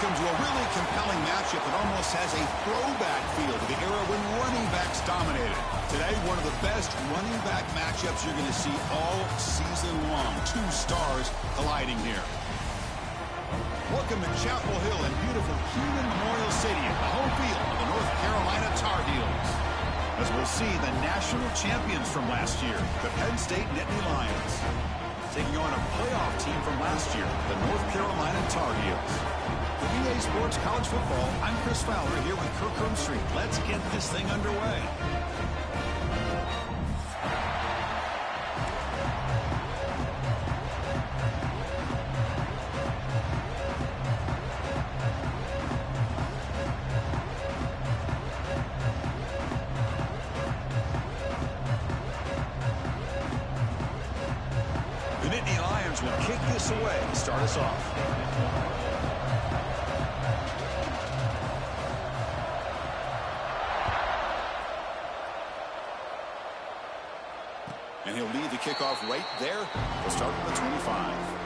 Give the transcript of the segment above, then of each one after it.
Welcome to a really compelling matchup that almost has a throwback feel to the era when running backs dominated. Today, one of the best running back matchups you're going to see all season long. Two stars colliding here. Welcome to Chapel Hill in beautiful Keenan Memorial Stadium, the home field of the North Carolina Tar Heels. As we'll see the national champions from last year, the Penn State Nittany Lions, taking on a playoff team from last year, the North Carolina Tar Heels. For EA Sports College Football, I'm Chris Fowler here with Kirk Street. Let's get this thing underway. The Nittany Lions will kick this away to start us off. And he'll lead the kickoff right there. We'll start from the 25.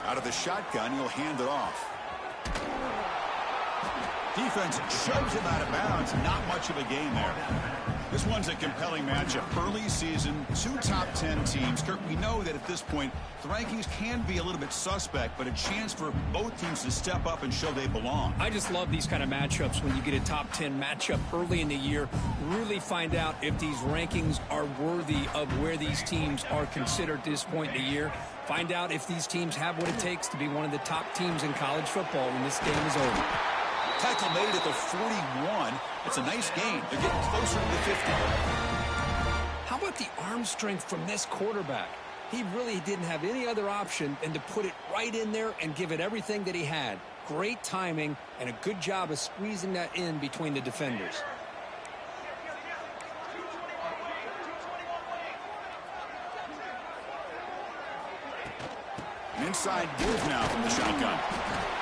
Out of the shotgun, he'll hand it off. Defense shoves him out of bounds. Not much of a gain there. This one's a compelling matchup. Early season, two top 10 teams. Kirk, we know that at this point, the rankings can be a little bit suspect, but a chance for both teams to step up and show they belong. I just love these kind of matchups when you get a top 10 matchup early in the year. Really find out if these rankings are worthy of where these teams are considered at this point in the year. Find out if these teams have what it takes to be one of the top teams in college football when this game is over. Tackle made at the 41. It's a nice gain. They're getting closer to the 50. How about the arm strength from this quarterback? He really didn't have any other option than to put it right in there and give it everything that he had. Great timing and a good job of squeezing that in between the defenders. Inside give now from the shotgun.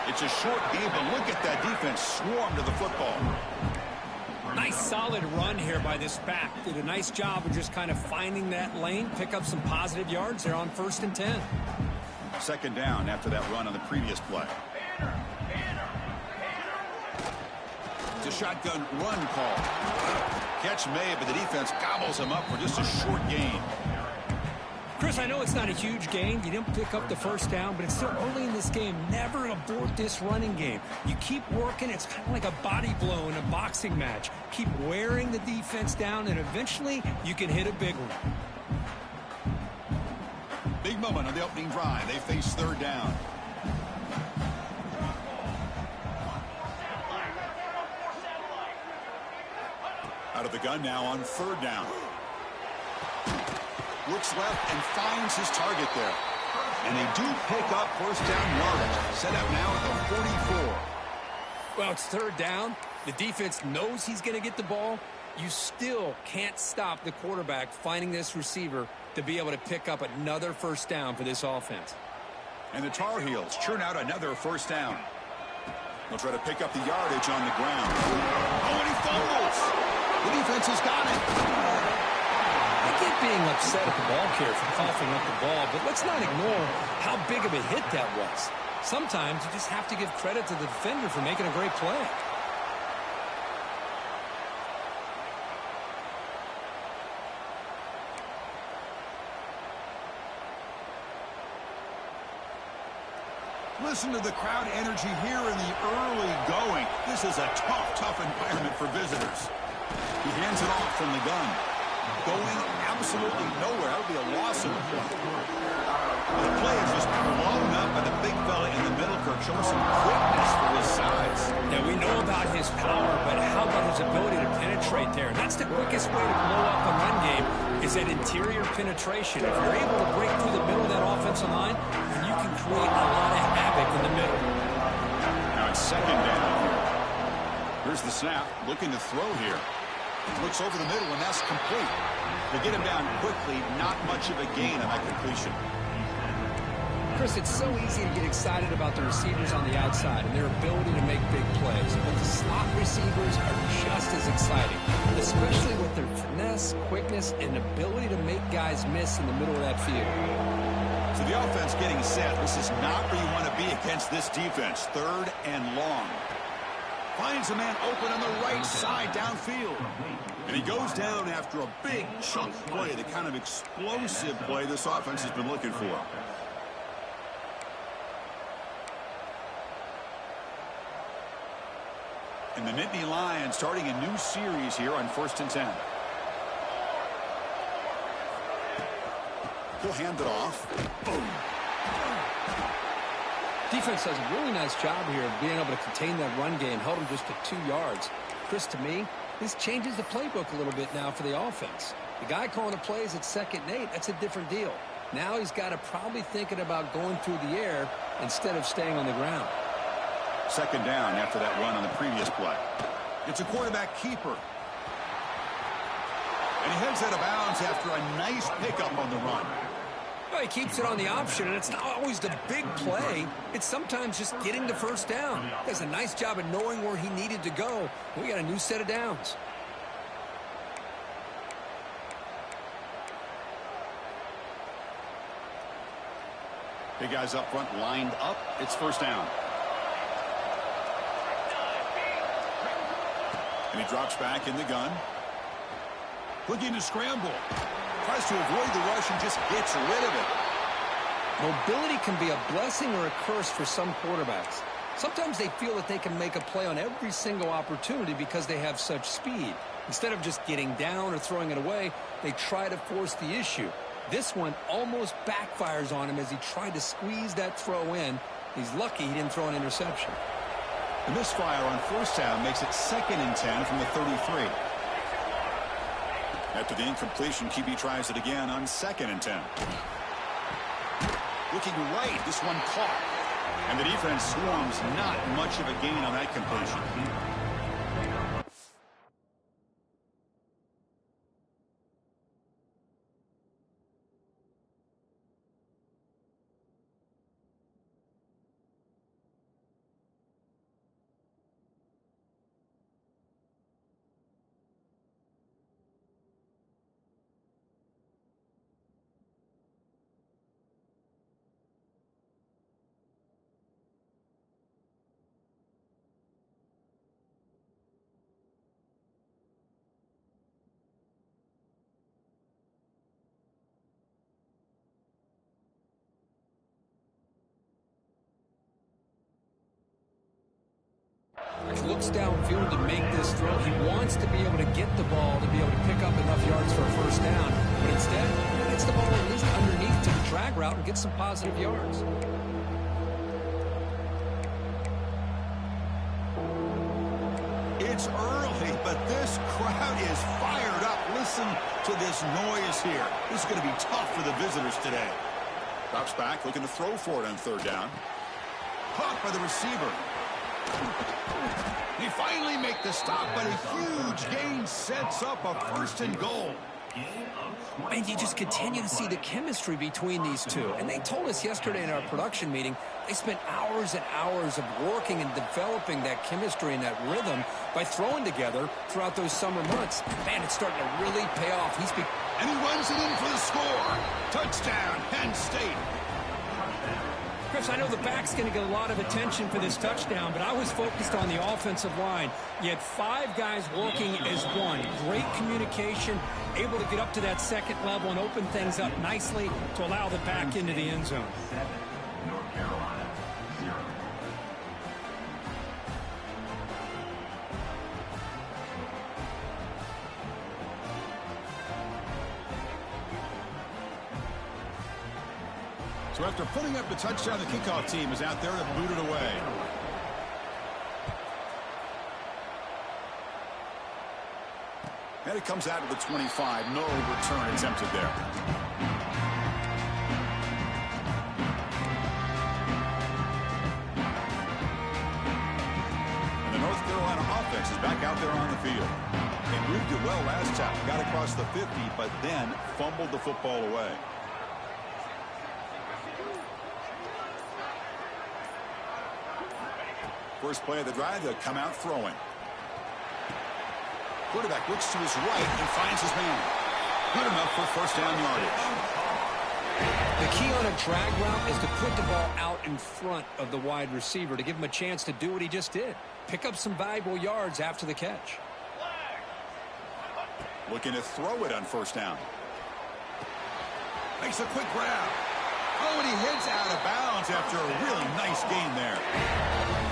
It's a short game, but look at that defense swarm to the football. Nice solid run here by this back. Did a nice job of just kind of finding that lane, pick up some positive yards there on 1st and 10. Second down after that run on the previous play. It's a shotgun run call. Catch made, but the defense gobbles him up for just a short gain. Chris, I know it's not a huge gain. You didn't pick up the first down, but it's still early in this game. Never abort this running game. You keep working. It's kind of like a body blow in a boxing match. Keep wearing the defense down, and eventually you can hit a big one. Big moment on the opening drive. They face third down. Out of the gun now on third down. Looks left and finds his target there. And they do pick up first down yardage. Set up now at the 44. Well, it's third down. The defense knows he's going to get the ball. You still can't stop the quarterback finding this receiver to be able to pick up another first down for this offense. And the Tar Heels churn out another first down. They'll try to pick up the yardage on the ground. Oh, and he fumbles. The defense has got it. I get being upset at the ball carrier for coughing up the ball, but let's not ignore how big of a hit that was. Sometimes you just have to give credit to the defender for making a great play. Listen to the crowd energy here in the early going. This is a tough environment for visitors. He hands it off from the gun. Going absolutely nowhere. That would be a loss of a point. The play is just blown up by the big fella in the middle, Kirk, showing some quickness for his his size. Now, we know about his power, but how about his ability to penetrate there? That's the quickest way to blow up a run game, is that interior penetration. If you're able to break through the middle of that offensive line, then you can create a lot of havoc in the middle. Now it's second down here. Here's the snap, looking to throw here. Looks over the middle, and that's complete. They get him down quickly, not much of a gain on that completion. Chris, it's so easy to get excited about the receivers on the outside and their ability to make big plays. But the slot receivers are just as exciting, especially with their finesse, quickness, and ability to make guys miss in the middle of that field. So the offense getting set. This is not where you want to be against this defense. Third and long. Finds a man open on the right side downfield. And he goes down after a big chunk play, the kind of explosive play this offense has been looking for. And the Nittany Lions starting a new series here on 1st and 10. He'll hand it off. Boom. Defense does a really nice job here of being able to contain that run game, held him just to 2 yards. Chris, to me, this changes the playbook a little bit now for the offense. The guy calling the plays at 2nd and 8, that's a different deal. Now he's got to probably thinking about going through the air instead of staying on the ground. Second down after that run on the previous play. It's a quarterback keeper. And he heads out of bounds after a nice pickup on the run. Well, he keeps it on the option, and it's not always the big play. It's sometimes just getting the first down. He does a nice job of knowing where he needed to go. We got a new set of downs. Big guys up front lined up. It's first down. And he drops back in the gun. Looking to scramble. Tries to avoid the rush and just gets rid of it. Mobility can be a blessing or a curse for some quarterbacks. Sometimes they feel that they can make a play on every single opportunity because they have such speed. Instead of just getting down or throwing it away, they try to force the issue. This one almost backfires on him as he tried to squeeze that throw in. He's lucky he didn't throw an interception. The misfire on first down makes it 2nd and 10 from the 33. After the incompletion, QB tries it again on 2nd and 10. Looking right, this one caught. And the defense swarms, not much of a gain on that completion. He looks downfield to make this throw. He wants to be able to get the ball to be able to pick up enough yards for a first down. But instead, he gets the ball at least underneath to the drag route and gets some positive yards. It's early, but this crowd is fired up. Listen to this noise here. This is going to be tough for the visitors today. Drops back, looking to throw for it on 3rd down. Caught by the receiver. They finally make the stop, but a huge gain sets up a 1st and goal. And you just continue to see the chemistry between these two. And they told us yesterday in our production meeting, they spent hours and hours of working and developing that chemistry and that rhythm by throwing together throughout those summer months. Man, it's starting to really pay off. And he runs it in for the score. Touchdown, Penn State. Chris, I know the back's going to get a lot of attention for this touchdown, but I was focused on the offensive line. You had 5 guys working as one. Great communication, able to get up to that 2nd level and open things up nicely to allow the back into the end zone. So after putting up the touchdown, the kickoff team is out there to boot it away. And it comes out of the 25. No return attempted there. And the North Carolina offense is back out there on the field. They moved it well last time. Got across the 50, but then fumbled the football away. First play of the drive, they'll come out throwing. Quarterback looks to his right and finds his man. Good enough for first down yardage. The key on a drag route is to put the ball out in front of the wide receiver to give him a chance to do what he just did. Pick up some valuable yards after the catch. Looking to throw it on first down. Makes a quick grab. Oh, and he heads out of bounds after a really nice gain there.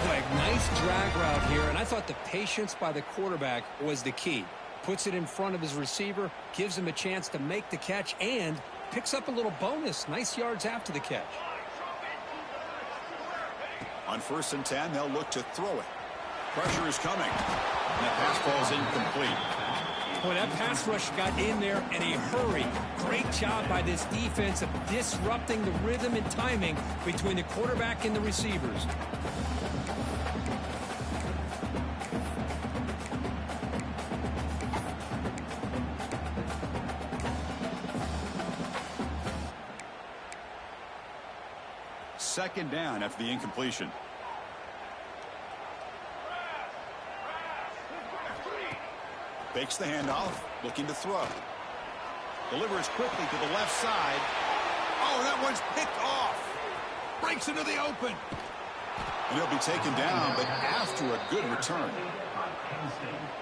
Boy, nice drag route here, and I thought the patience by the quarterback was the key. Puts it in front of his receiver, gives him a chance to make the catch, and picks up a little bonus. Nice yards after the catch. On 1st and 10, they'll look to throw it. Pressure is coming. And the pass ball's incomplete. Boy, that pass rush got in there in a hurry. Great job by this defense of disrupting the rhythm and timing between the quarterback and the receivers. Second down after the incompletion. Fakes the handoff, looking to throw. Delivers quickly to the left side. Oh, that one's picked off. Breaks into the open. And he'll be taken down, but after a good return.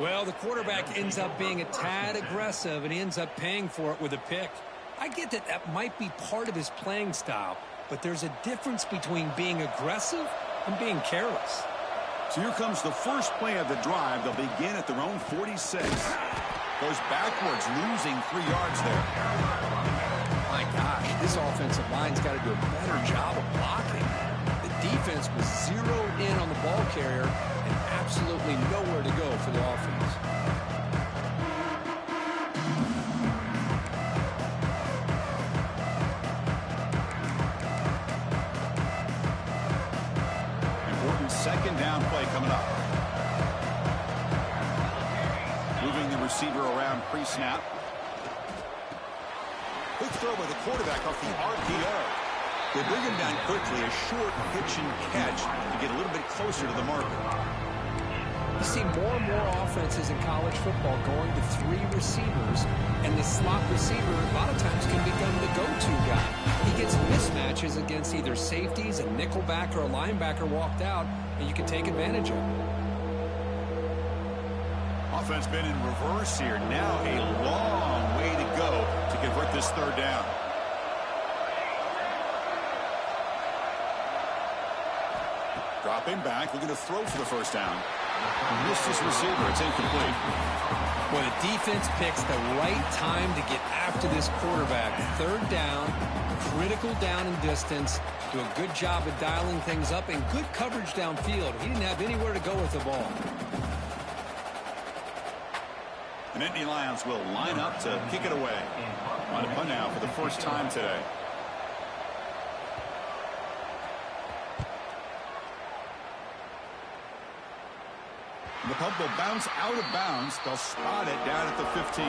Well, the quarterback ends up being a tad aggressive, and he ends up paying for it with a pick. I get that that might be part of his playing style, but there's a difference between being aggressive and being careless. So here comes the first play of the drive. They'll begin at their own 46. Goes backwards, losing 3 yards there. My gosh, this offensive line's got to do a better job of blocking. The defense was zeroed in on the ball carrier and absolutely nowhere to go for the offense. Second down play coming up. Moving the receiver around pre-snap. Quick throw by the quarterback off the RPO. They bring him down quickly, a short pitch and catch to get a little bit closer to the marker. You see more and more offenses in college football going to 3 receivers, and the slot receiver a lot of times can become the go-to guy. He gets mismatches against either safeties, a nickelback, or a linebacker walked out, and you can take advantage of it. Offense been in reverse here. Now a long way to go to convert this third down. Dropping back, looking to throw for the first down. Missed his receiver. It's incomplete. Well, the defense picks the right time to get after this quarterback. Third down, critical down and distance. Do a good job of dialing things up and good coverage downfield. He didn't have anywhere to go with the ball. The Nittany Lions will line up to kick it away. On a punt now for the first time today. The punt will bounce out of bounds. They'll spot it down at the 15.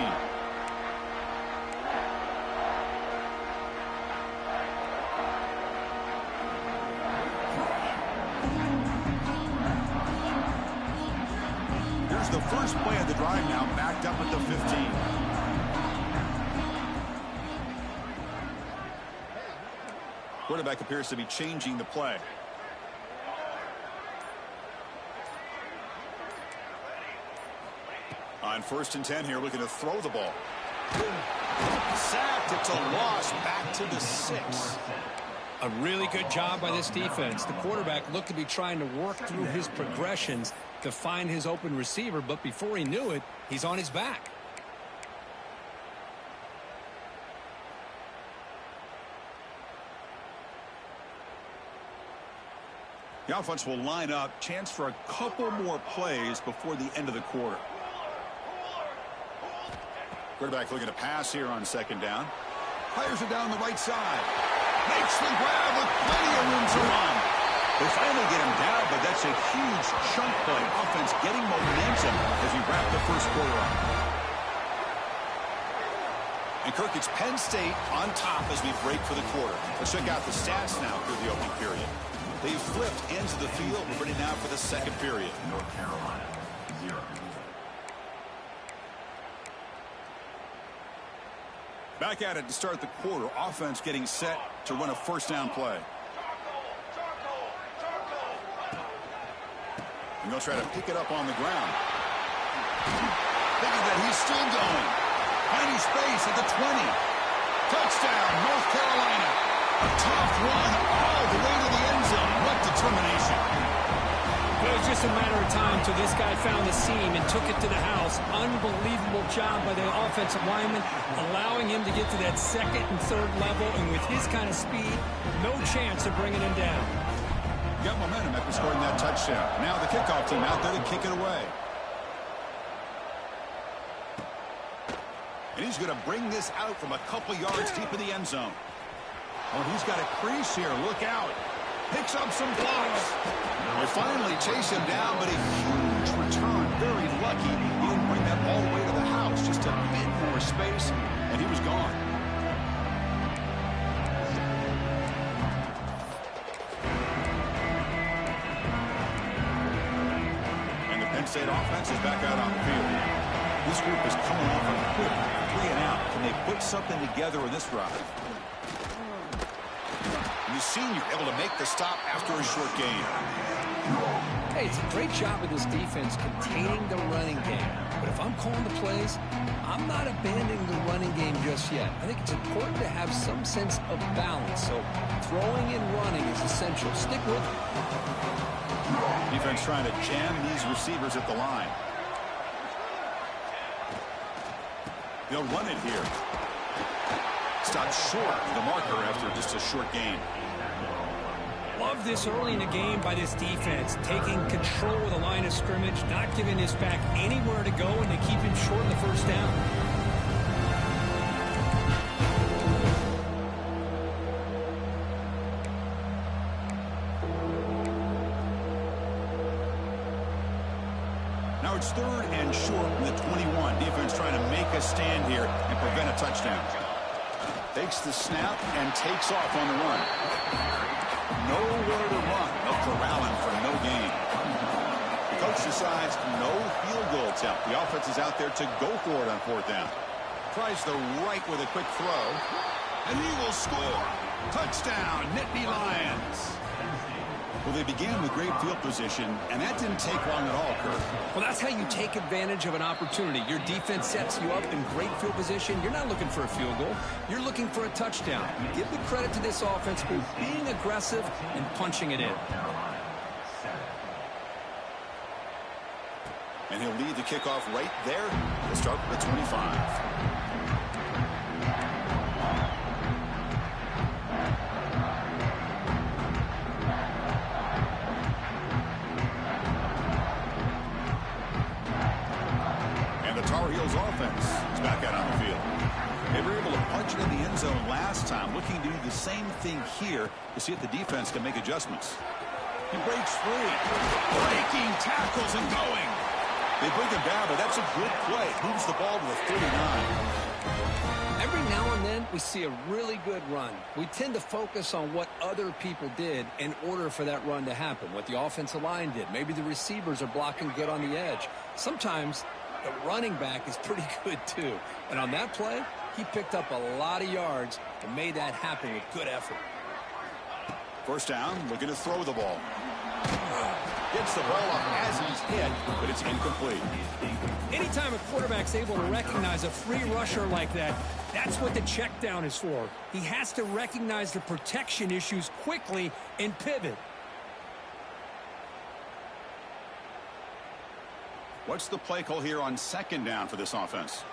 Here's the first play of the drive now, backed up at the 15. Quarterback appears to be changing the play. On 1st and 10 here, looking to throw the ball. Sacked. It's a loss. Back to the 6. A really good job by this defense. The quarterback looked to be trying to work through his progressions to find his open receiver, but before he knew it, he's on his back. The offense will line up. Chance for a couple more plays before the end of the quarter. Quarterback looking to pass here on second down. Fires it down the right side. Makes the grab with plenty of room to run. They finally get him down, but that's a huge chunk play. Offense getting momentum as we wrap the first quarter up. And Kirk, it's Penn State on top as we break for the quarter. Let's check out the stats now through the opening period. They've flipped ends of the field, ready now for the second period. North Carolina, 0. Back at it to start the quarter. Offense getting set to run a first down play. And they'll try to pick it up on the ground. Thinking that he's still going. Finding space at the 20. Touchdown, North Carolina. A tough run all the way to the end zone. What determination. It was just a matter of time till this guy found the seam and took it to the house. Unbelievable job by the offensive lineman, allowing him to get to that second and third level. And with his kind of speed, no chance of bringing him down. Got momentum after scoring that touchdown. Now the kickoff team out there to kick it away. And he's going to bring this out from a couple yards deep in the end zone. Oh, he's got a crease here. Look out. Picks up some blocks. They finally chase him down, but a huge return. Very lucky. He didn't bring that all the way to the house. Just a bit more space, and he was gone. And the Penn State offense is back out on the field. This group is coming off a quick 3-and-out. Can they put something together in this drive? The senior able to make the stop after a short gain. Hey, it's a great job of this defense containing the running game. But if I'm calling the plays, I'm not abandoning the running game just yet. I think it's important to have some sense of balance. So throwing and running is essential. Stick with it. Defense trying to jam these receivers at the line. They'll run it here. Stopped short of the marker after just a short gain. Love this early in the game by this defense, taking control of the line of scrimmage, not giving this back anywhere to go, and they keep him short of the first down. Now it's third and short from the 21. Defense trying to make a stand here and prevent a touchdown. Takes the snap and takes off on the run. Nowhere to run. They'll corral him for no gain. The coach decides no field goal attempt. The offense is out there to go for it on fourth down. Tries the right with a quick throw. And he will score. Touchdown, Nittany Lions. Well, they began with great field position, and that didn't take long at all, Kirk. Well, that's how you take advantage of an opportunity. Your defense sets you up in great field position. You're not looking for a field goal. You're looking for a touchdown. You give the credit to this offense for being aggressive and punching it in. And he'll lead the kickoff right there to start with the 25. Offense is back out on the field. They were able to punch it in the end zone last time, looking to do the same thing here to see if the defense can make adjustments. He breaks free. Breaking tackles and going. They bring him down, but that's a good play. Moves the ball to the 39. Every now and then, we see a really good run. We tend to focus on what other people did in order for that run to happen, what the offensive line did. Maybe the receivers are blocking good on the edge. Sometimes the running back is pretty good, too. And on that play, he picked up a lot of yards and made that happen with good effort. First down, looking to throw the ball. Gets the ball up as he's hit, but it's incomplete. Anytime a quarterback's able to recognize a free rusher like that, that's what the check down is for. He has to recognize the protection issues quickly and pivot. What's the play call here on second down for this offense?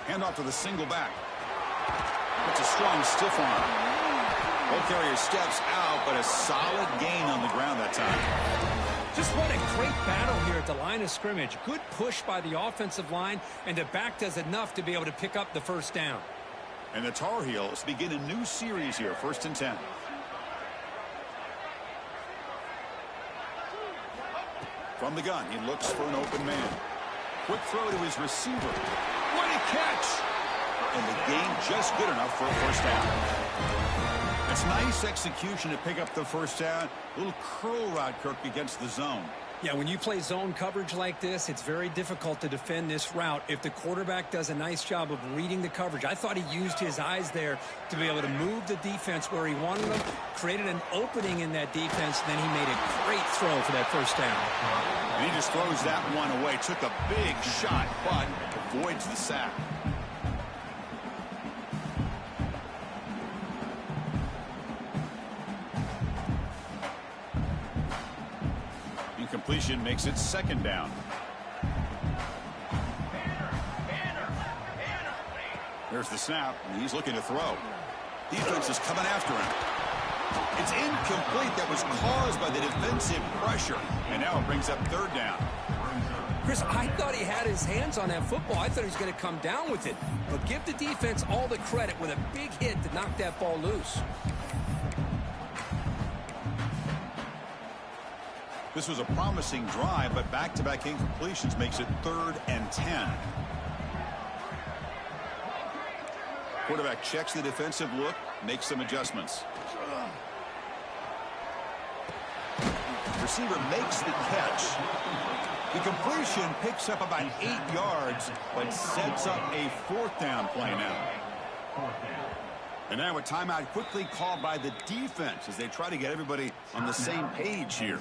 Hand off to the single back. It's a strong stiff arm. Ball carrier steps out, but a solid gain on the ground that time. Just what a great battle here at the line of scrimmage. Good push by the offensive line, and the back does enough to be able to pick up the first down. And the Tar Heels begin a new series here, 1st and 10. From the gun, he looks for an open man. Quick throw to his receiver. What a catch! And the gain just good enough for a first down. It's nice execution to pick up the first down. A little curl route, Kirk, against the zone. Yeah, when you play zone coverage like this, it's very difficult to defend this route if the quarterback does a nice job of reading the coverage. I thought he used his eyes there to be able to move the defense where he wanted them, created an opening in that defense, and then he made a great throw for that first down. And he just throws that one away. Took a big shot, but avoids the sack. Completion makes it 2nd down. There's the snap, and he's looking to throw. Defense is coming after him. It's incomplete. That was caused by the defensive pressure, and now it brings up 3rd down. Chris, I thought he had his hands on that football. I thought he was going to come down with it. But give the defense all the credit with a big hit to knock that ball loose. This was a promising drive, but back-to-back incompletions makes it 3rd and 10. Quarterback checks the defensive look, makes some adjustments. Receiver makes the catch. The completion picks up about 8 yards, but sets up a 4th down play now. And now a timeout quickly called by the defense as they try to get everybody on the same page here.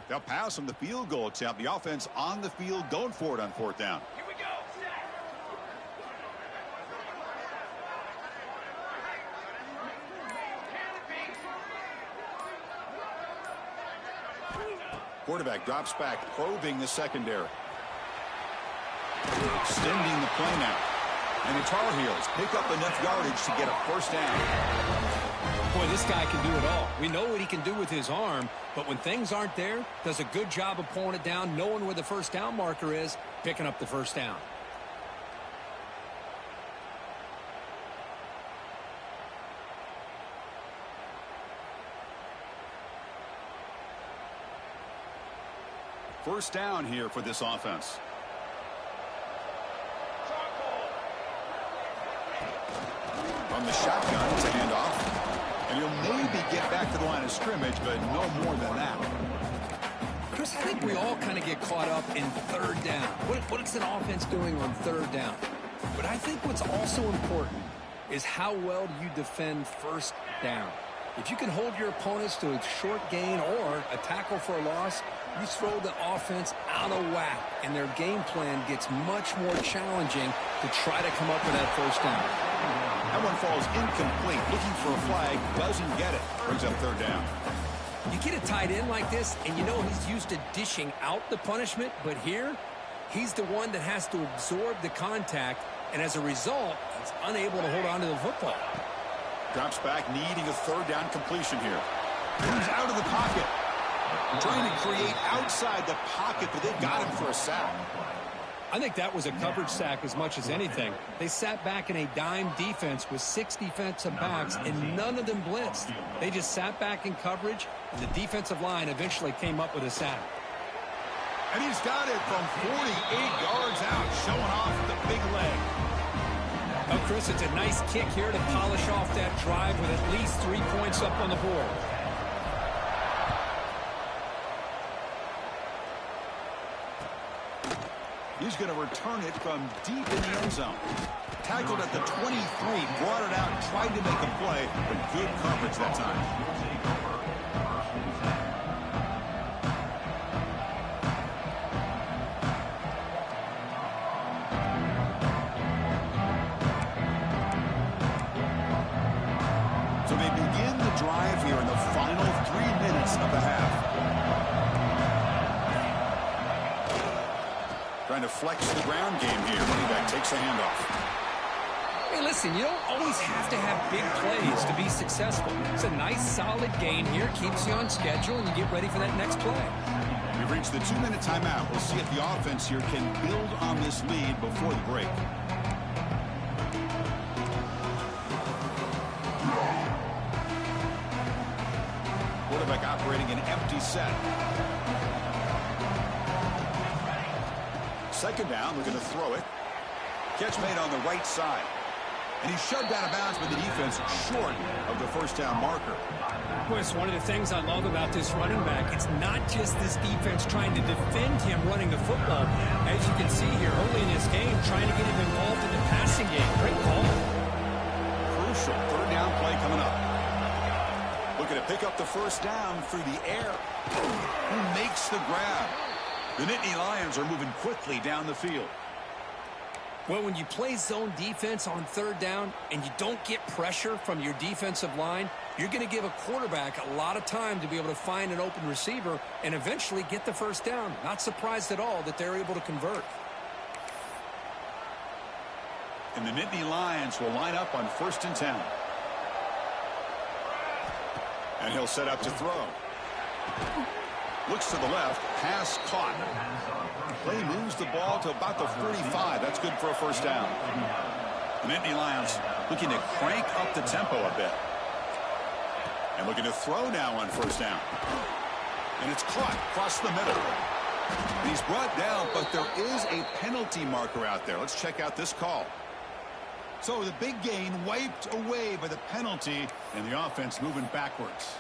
They'll pass on the field goal attempt. The offense on the field going for it on 4th down. Here we go. Quarterback drops back, probing the secondary. Extending the play now. And the Tar Heels pick up enough yardage to get a first down. Boy, this guy can do it all. We know what he can do with his arm, but when things aren't there, does a good job of pulling it down, knowing where the first down marker is, picking up the first down. First down here for this offense. From the shotgun, it's a handoff. And he'll maybe get back to the line of scrimmage, but no more than that. Chris, I think we all kind of get caught up in 3rd down. What is an offense doing on 3rd down? But I think what's also important is how well do you defend 1st down. If you can hold your opponents to a short gain or a tackle for a loss, you throw the offense out of whack, and their game plan gets much more challenging to try to come up with that first down. That one falls incomplete. Looking for a flag, doesn't get it. Brings up 3rd down. You get a tight end like this, and you know he's used to dishing out the punishment, but here, he's the one that has to absorb the contact, and as a result, he's unable to hold on to the football. Drops back, needing a 3rd down completion here. Moves out of the pocket. Trying to create outside the pocket, but they've got him for a sack. I think that was a coverage sack as much as anything. They sat back in a dime defense with 6 defensive backs, and none of them blitzed. They just sat back in coverage, and the defensive line eventually came up with a sack. And he's got it from 48 yards out, showing off the big leg. Oh, Chris, it's a nice kick here to polish off that drive with at least 3 points up on the board. He's going to return it from deep in the end zone. Tackled at the 23, brought it out, tried to make a play, but good coverage that time. So they begin the drive here in the final 3 minutes of the half. Trying to flex the ground game here. Running back takes a handoff. Hey, listen, you don't always have to have big plays to be successful. It's a nice, solid gain here. Keeps you on schedule, and you get ready for that next play. We've reached the 2-minute timeout. We'll see if the offense here can build on this lead before the break. Quarterback operating an empty set. Second down, looking to throw it. Catch made on the right side. And he's shoved out of bounds by the defense short of the first down marker. Boy, it's one of the things I love about this running back. It's not just this defense trying to defend him running the football. As you can see here early in this game, trying to get him involved in the passing game. Great call. Crucial third down play coming up. Looking to pick up the first down through the air. Who makes the grab? The Nittany Lions are moving quickly down the field. Well, when you play zone defense on third down and you don't get pressure from your defensive line, you're going to give a quarterback a lot of time to be able to find an open receiver and eventually get the first down. Not surprised at all that they're able to convert. And the Nittany Lions will line up on 1st and 10. And he'll set up to throw. Looks to the left. Pass caught. Play moves the ball to about the 45. That's good for a first down. The Nittany Lions looking to crank up the tempo a bit. And looking to throw now on first down. And it's caught across the middle. And he's brought down, but there is a penalty marker out there. Let's check out this call. So the big gain wiped away by the penalty, and the offense moving backwards.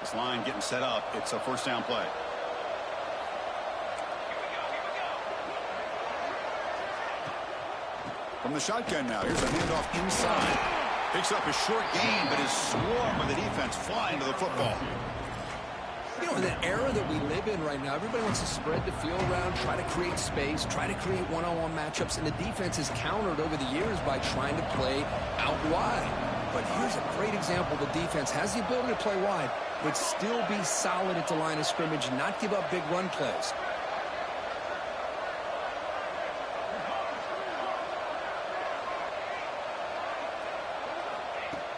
This line getting set up. It's a first down play. From the shotgun now. Here's a handoff inside. Picks up a short gain, but is swarmed by the defense flying to the football. You know, in the era that we live in right now, everybody wants to spread the field around, try to create space, try to create one-on-one matchups, and the defense is countered over the years by trying to play out wide. But here's a great example. The defense has the ability to play wide, but still be solid at the line of scrimmage and not give up big run plays.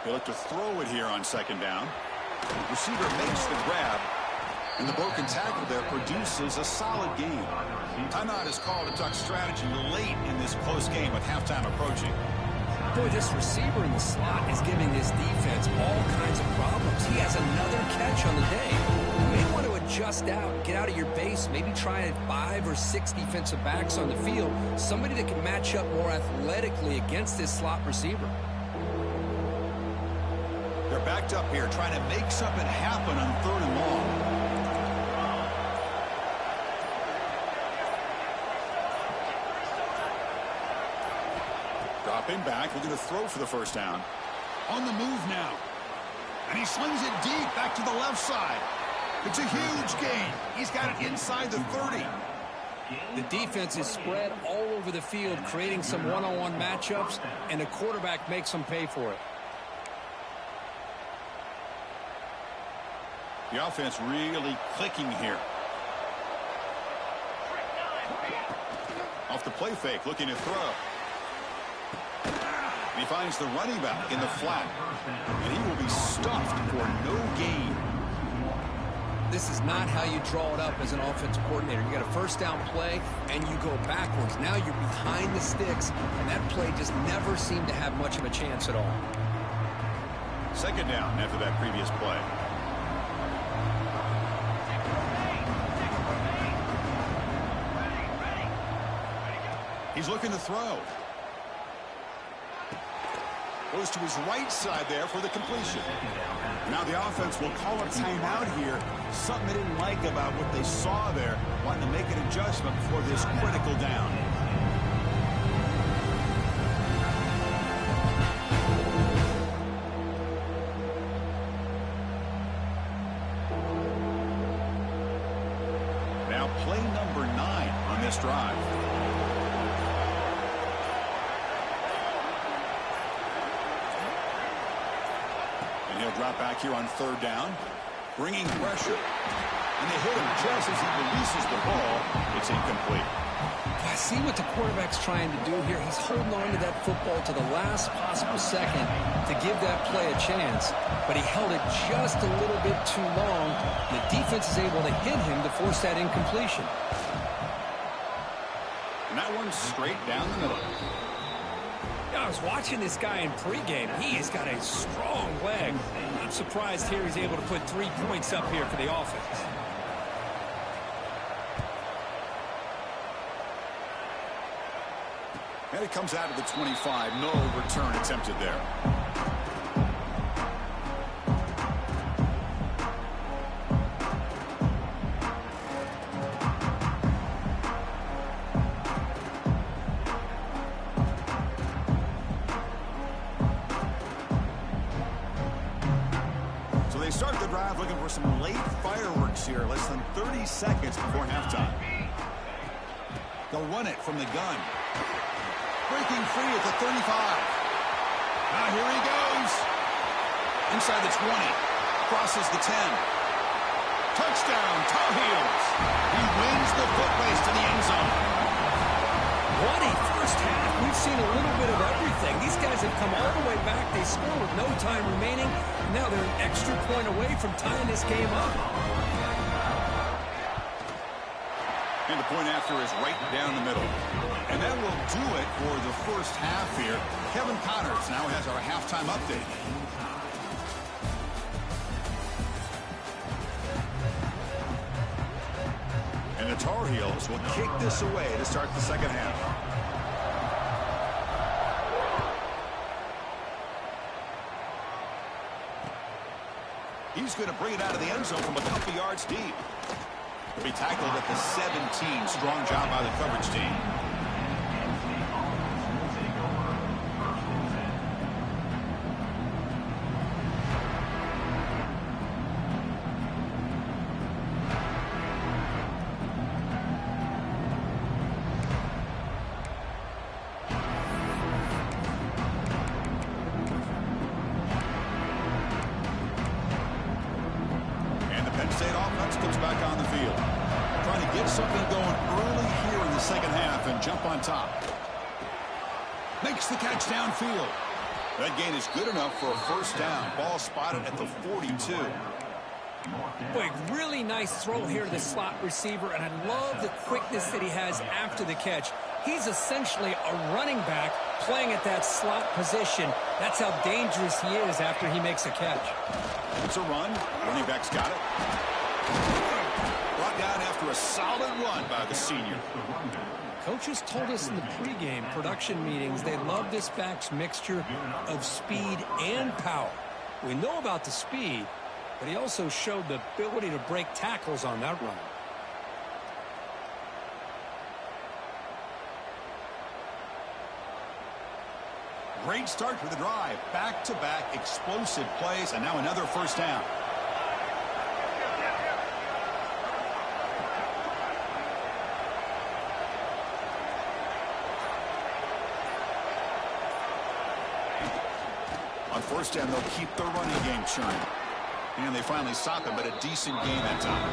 They look to throw it here on second down. Receiver makes the grab, and the broken tackle there produces a solid gain. Timeout is called to talk strategy late in this close game with halftime approaching. Boy, this receiver in the slot is giving this defense all kinds of problems. He has another catch on the day. You may want to adjust out, get out of your base, maybe try 5 or 6 defensive backs on the field, somebody that can match up more athletically against this slot receiver. They're backed up here trying to make something happen on 3rd and long. Dropping back, looking to throw for the first down. On the move now. And he slings it deep back to the left side. It's a huge gain. He's got it inside the 30. The defense is spread all over the field, creating some one-on-one matchups, and the quarterback makes them pay for it. The offense really clicking here. Off the play fake, looking to throw. And he finds the running back in the flat. And he will be stuffed for no gain. This is not how you draw it up as an offensive coordinator. You got a first down play, and you go backwards. Now you're behind the sticks, and that play just never seemed to have much of a chance at all. Second down after that previous play. He's looking to throw. Goes to his right side there for the completion. Now the offense will call a timeout here. Something they didn't like about what they saw there. Wanting to make an adjustment for this critical down. Now play number 9 on this drive. He'll drop back here on 3rd down, bringing pressure. And they hit him just as he releases the ball. It's incomplete. I see what the quarterback's trying to do here. He's holding on to that football to the last possible second to give that play a chance. But he held it just a little bit too long. The defense is able to hit him to force that incompletion. And that one's straight down the middle. I was watching this guy in pregame. He has got a strong leg. I'm surprised here he's able to put 3 points up here for the offense. And it comes out of the 25. No return attempted there. So they start the drive looking for some late fireworks here. Less than 30 seconds before halftime. They'll run it from the gun. Breaking free at the 35. Now here he goes. Inside the 20. Crosses the 10. Touchdown, Tar Heels. He wins the foot race to the end zone. What a first half. We've seen a little bit of everything. These guys have come all the way back. They score with no time remaining. Now they're an extra point away from tying this game up. And the point after is right down the middle. And that will do it for the first half here. Kevin Connors now has our halftime update. And the Tar Heels will kick this away to start the second half. He's going to bring it out of the end zone from a couple yards deep. He'll be tackled at the 17. Strong job by the coverage team. And the Penn State offense comes back on the field. Trying to get something going early here in the second half and jump on top. Makes the catch downfield. That gain is good enough for a first down. Ball spotted at the 42. Boy, really nice throw here to the slot receiver, and I love the quickness that he has after the catch. He's essentially a running back playing at that slot position. That's how dangerous he is after he makes a catch. It's a run. Running back's got it. Brought down after a solid run by the senior. Coaches told us in the pregame production meetings they love this back's mixture of speed and power. We know about the speed, but he also showed the ability to break tackles on that run. Great start for the drive. Back-to-back explosive plays, and now another first down. On first down, they'll keep their running game churning. And they finally stop it, but a decent game that time.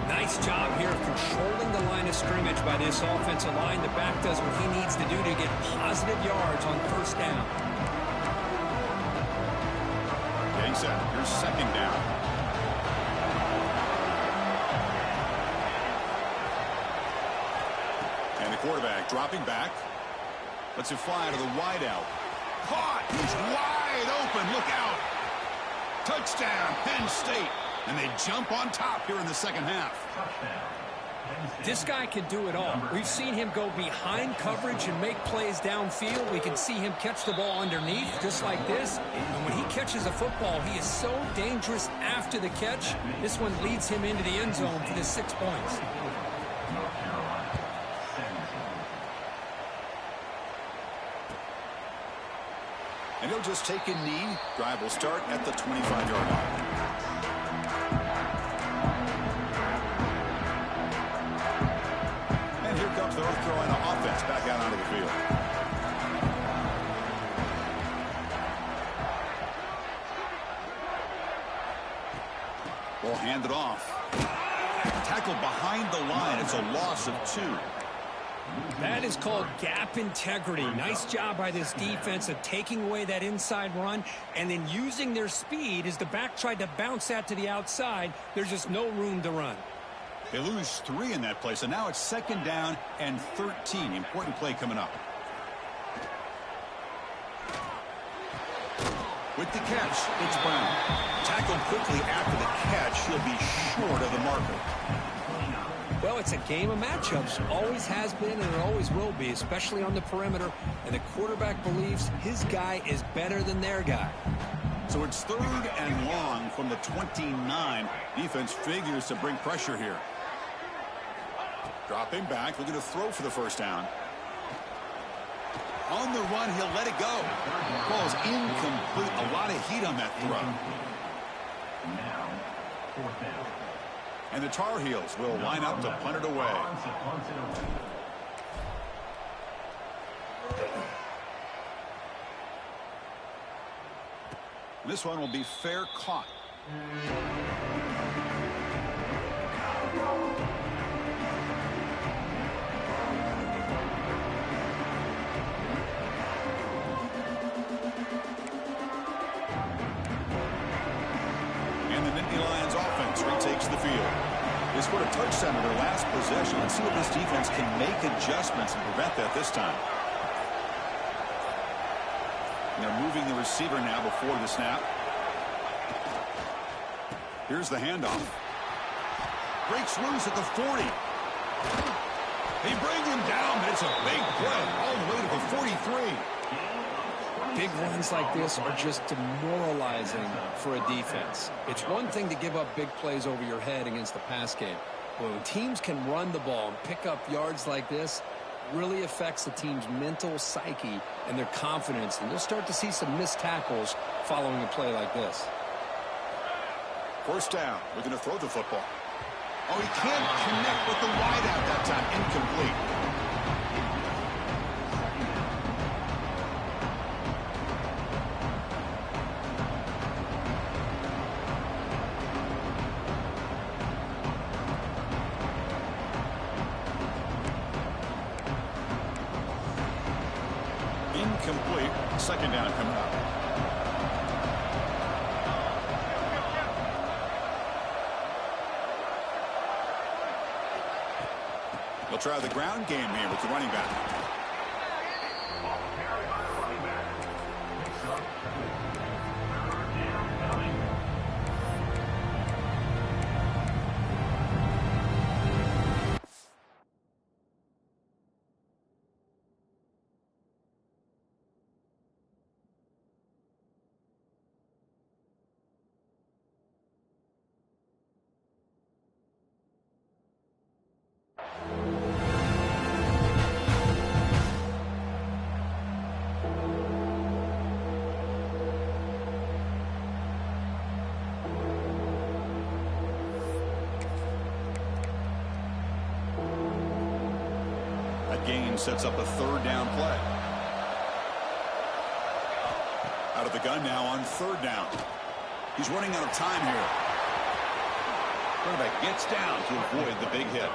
Nice job here of controlling the line of scrimmage by this offensive line. The back does what he needs to do to get positive yards on first down. Getting set. Here's second down. And the quarterback dropping back. Lets it fly to the wideout. Caught. He's wide open. Look out. Touchdown, Penn State. And they jump on top here in the second half. This guy can do it all. We've seen him go behind coverage and make plays downfield. We can see him catch the ball underneath just like this. And when he catches a football, he is so dangerous after the catch. This one leads him into the end zone for the 6 points. And he'll just take a knee. Drive will start at the 25-yard line. And here comes the North Carolina offense back out onto the field. We'll hand it off. It's a loss of 2. That is called gap integrity. Nice job by this defense of taking away that inside run and then using their speed as the back tried to bounce that to the outside. There's just no room to run. They lose 3 in that play, so now it's 2nd down and 13. Important play coming up. With the catch, it's Brown. Tackled quickly after the catch. He'll be short of the marker. Well, it's a game of matchups. Always has been and it always will be, especially on the perimeter. And the quarterback believes his guy is better than their guy. So it's 3rd and long from the 29. Defense figures to bring pressure here. Dropping back, looking to throw for the 1st down. On the run, he'll let it go. Ball's incomplete. A lot of heat on that throw. Now, 4th down. And the Tar Heels will line up to punt it away. This one will be fair caught. And the Nittany Lions offense retakes the field. They scored a touchdown in their last possession. Let's see if this defense can make adjustments and prevent that this time. And they're moving the receiver now before the snap. Here's the handoff. Breaks loose at the 40. They bring him down, but it's a big play all the way to the 43. Big runs like this are just demoralizing for a defense. It's one thing to give up big plays over your head against the pass game. But when teams can run the ball and pick up yards like this, it really affects the team's mental psyche and their confidence. And you'll start to see some missed tackles following a play like this. 1st down. Looking to throw the football. Oh, he can't connect with the wideout that time. Incomplete. Incomplete. 2nd down coming up. They'll try the ground game here with the running back. Gain sets up a 3rd down play. Out of the gun now on 3rd down. He's running out of time here. Quarterback gets down to avoid the big hit.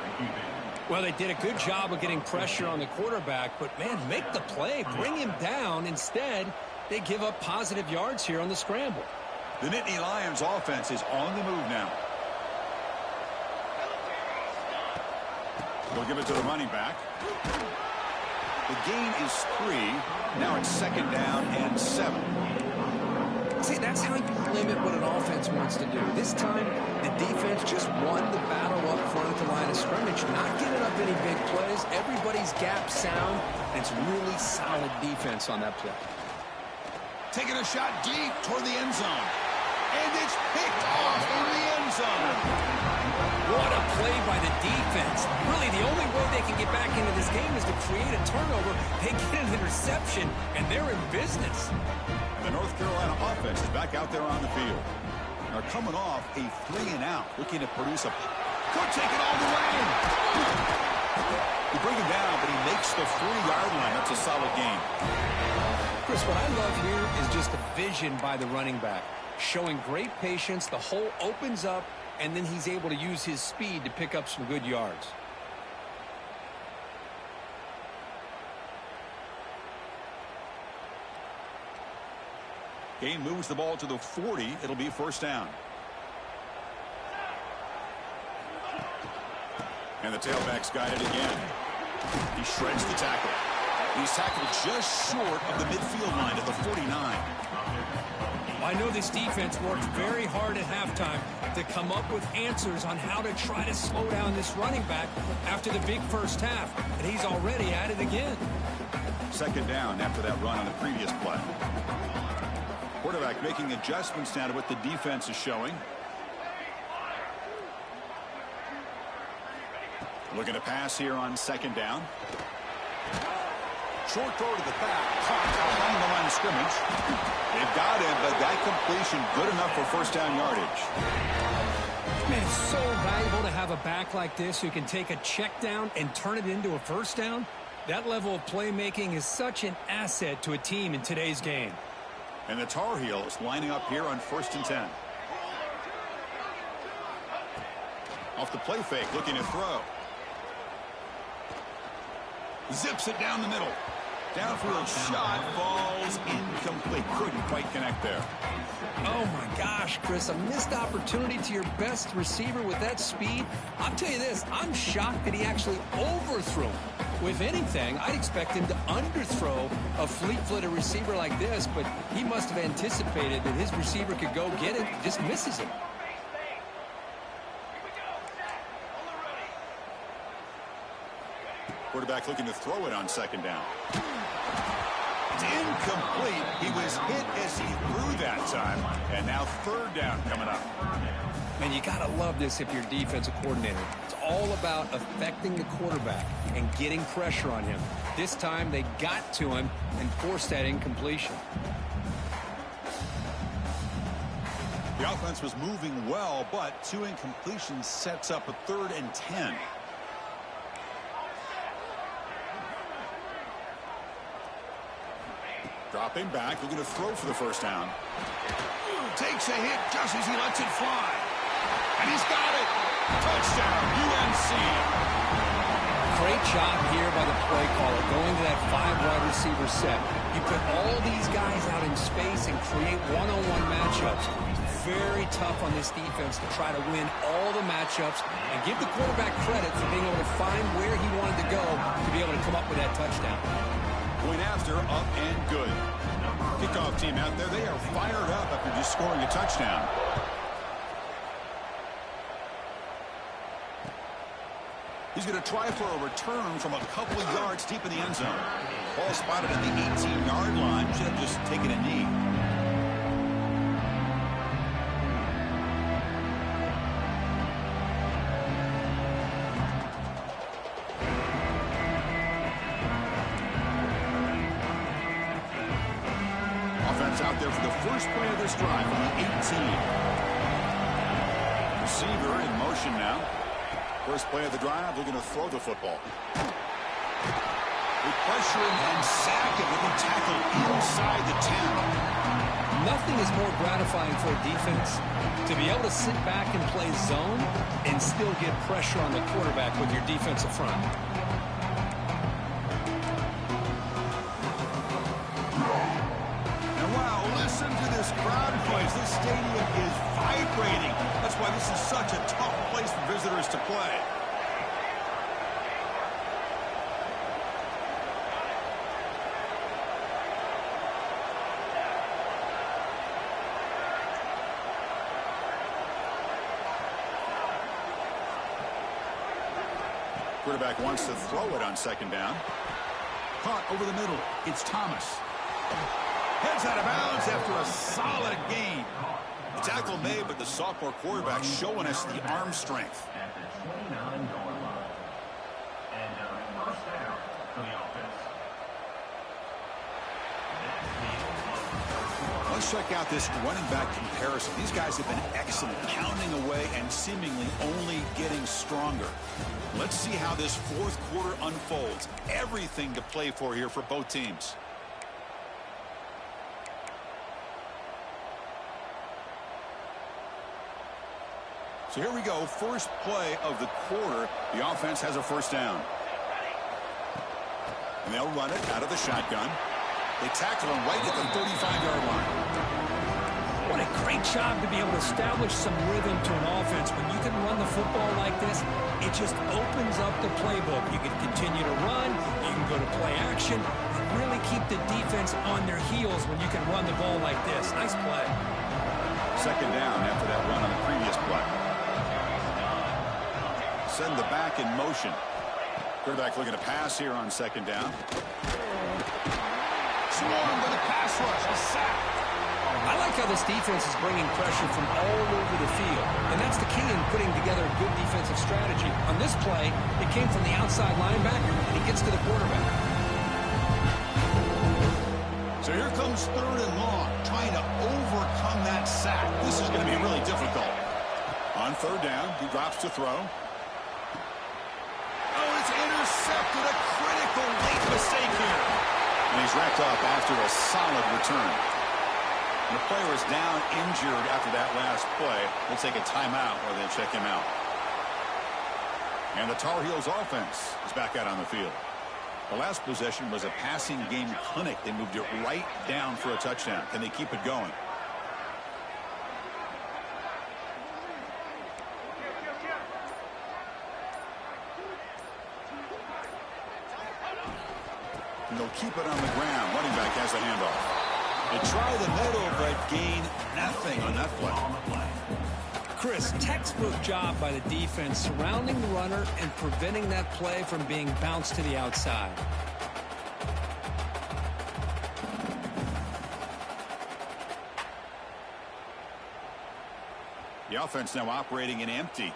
Well, they did a good job of getting pressure on the quarterback, but, man, make the play. Bring him down. Instead, they give up positive yards here on the scramble. The Nittany Lions offense is on the move now. They'll give it to the running back. The gain is 3. Now it's 2nd down and 7. See, that's how you limit what an offense wants to do. This time, the defense just won the battle up front at the line of scrimmage, not giving up any big plays. Everybody's gap sound, and it's really solid defense on that play. Taking a shot deep toward the end zone. And it's picked off in the end zone. What a play by the defense. Really, the only way they can get back into this game is to create a turnover. They get an interception, and they're in business. The North Carolina offense is back out there on the field. They're coming off a 3-and-out, looking to produce a... Could take it all the way. You bring him down, but he makes the 3-yard line. That's a solid game. Chris, what I love here is just the vision by the running back. Showing great patience, the hole opens up, and then he's able to use his speed to pick up some good yards. Gain moves the ball to the 40. It'll be first down. And the tailback's got it again. He shreds the tackle. He's tackled just short of the midfield line at the 49. I know this defense worked very hard at halftime to come up with answers on how to try to slow down this running back after the big first half, and he's already at it again. Second down after that run on the previous play. Quarterback making adjustments now to what the defense is showing. Looking to pass here on second down. Short throw to the back. Caught behind the line of scrimmage. They've got him, but that completion good enough for first down yardage. Man, it's so valuable to have a back like this who can take a check down and turn it into a first down. That level of playmaking is such an asset to a team in today's game. And the Tar Heels lining up here on 1st and 10. Off the play fake, looking to throw. Zips it down the middle. Downfield shot falls incomplete. Couldn't quite connect there. Oh my gosh, Chris, a missed opportunity to your best receiver with that speed. I'll tell you this, I'm shocked that he actually overthrew him. With anything, I'd expect him to underthrow a fleet-footed receiver like this, but he must have anticipated that his receiver could go get it, just misses it. Quarterback looking to throw it on second down. It's incomplete. He was hit as he threw that time. And now third down coming up. Man, you got to love this if you're defensive coordinator. It's all about affecting the quarterback and getting pressure on him. This time they got to him and forced that incompletion. The offense was moving well, but 2 incompletions sets up a 3rd and 10. Dropping back, looking to throw for the first down. Takes a hit just as he lets it fly. And he's got it. Touchdown, UNC. Great job here by the play caller, going to that 5-wide receiver set. You put all these guys out in space and create one-on-one matchups. Very tough on this defense to try to win all the matchups and give the quarterback credit for being able to find where he wanted to go to be able to come up with that touchdown. Point after, up and good. Kickoff team out there, they are fired up after just scoring a touchdown. He's going to try for a return from a couple of yards deep in the end zone. Ball spotted at the 18-yard line. Should have just taken a knee. Out there for the first play of this drive on the 18. Receiver in motion now. First play of the drive, looking to throw the football. They pressure him and sack him with a tackle inside the 10. Nothing is more gratifying for a defense to be able to sit back and play zone and still get pressure on the quarterback with your defensive front. Listen to this crowd noise. This stadium is vibrating. That's why this is such a tough place for visitors to play. Quarterback wants to throw it on second down. Caught over the middle. It's Thomas. Heads out of bounds after a solid gain. The tackle made, but the sophomore quarterback showing us the arm strength. At the 29-yard line. And first down for the offense. Let's check out this running back comparison. These guys have been excellent, pounding away and seemingly only getting stronger. Let's see how this fourth quarter unfolds. Everything to play for here for both teams. So here we go, first play of the quarter. The offense has a first down. And they'll run it out of the shotgun. They tackle him right at the 35-yard line. What a great job to be able to establish some rhythm to an offense. When you can run the football like this, it just opens up the playbook. You can continue to run, you can go to play action, and really keep the defense on their heels when you can run the ball like this. Nice play. Second down after that run on the previous play. Send the back in motion. Quarterback looking to pass here on second down. Swarmed with a pass rush, a sack. I like how this defense is bringing pressure from all over the field, and that's the key in putting together a good defensive strategy. On this play, it came from the outside linebacker, and he gets to the quarterback. So here comes third and long, trying to overcome that sack. This is going to be really difficult. On third down, he drops to throw. Oh, it's intercepted. A critical late mistake here. And he's racked up after a solid return. And the player is down injured after that last play. We'll take a timeout while they check him out. And the Tar Heels offense is back out on the field. The last possession was a passing game clinic. They moved it right down for a touchdown. Can they keep it going? And they'll keep it on the ground. Running back has the handoff. They try the middle, but gain nothing on that play. Chris, textbook job by the defense surrounding the runner and preventing that play from being bounced to the outside. The offense now operating in empty.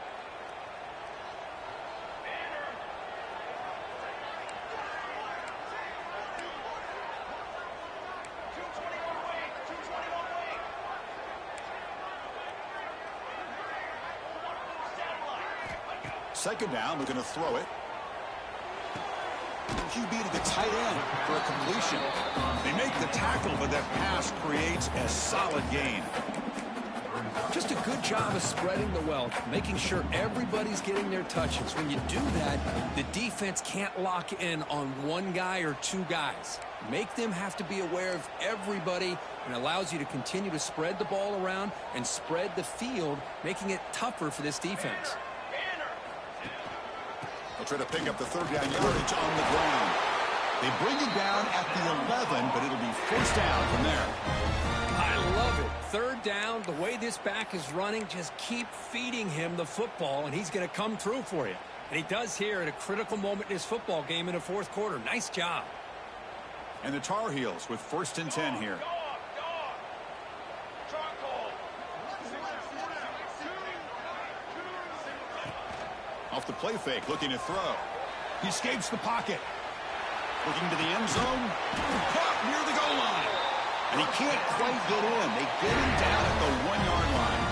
Second down, they're going to throw it. QB to the tight end for a completion. They make the tackle, but that pass creates a solid gain. Just a good job of spreading the wealth, making sure everybody's getting their touches. When you do that, the defense can't lock in on one guy or two guys. Make them have to be aware of everybody, and allows you to continue to spread the ball around and spread the field, making it tougher for this defense. They'll try to pick up the third down yardage on the ground. They bring it down at the 11, but it'll be first down from there. I love it. Third down, the way this back is running, just keep feeding him the football, and he's going to come through for you. And he does here at a critical moment in his football game in the fourth quarter. Nice job. And the Tar Heels with first and 10 here. Off the play fake, looking to throw. He escapes the pocket. Looking to the end zone. Caught near the goal line. And he can't quite get in. They get him down at the 1-yard line.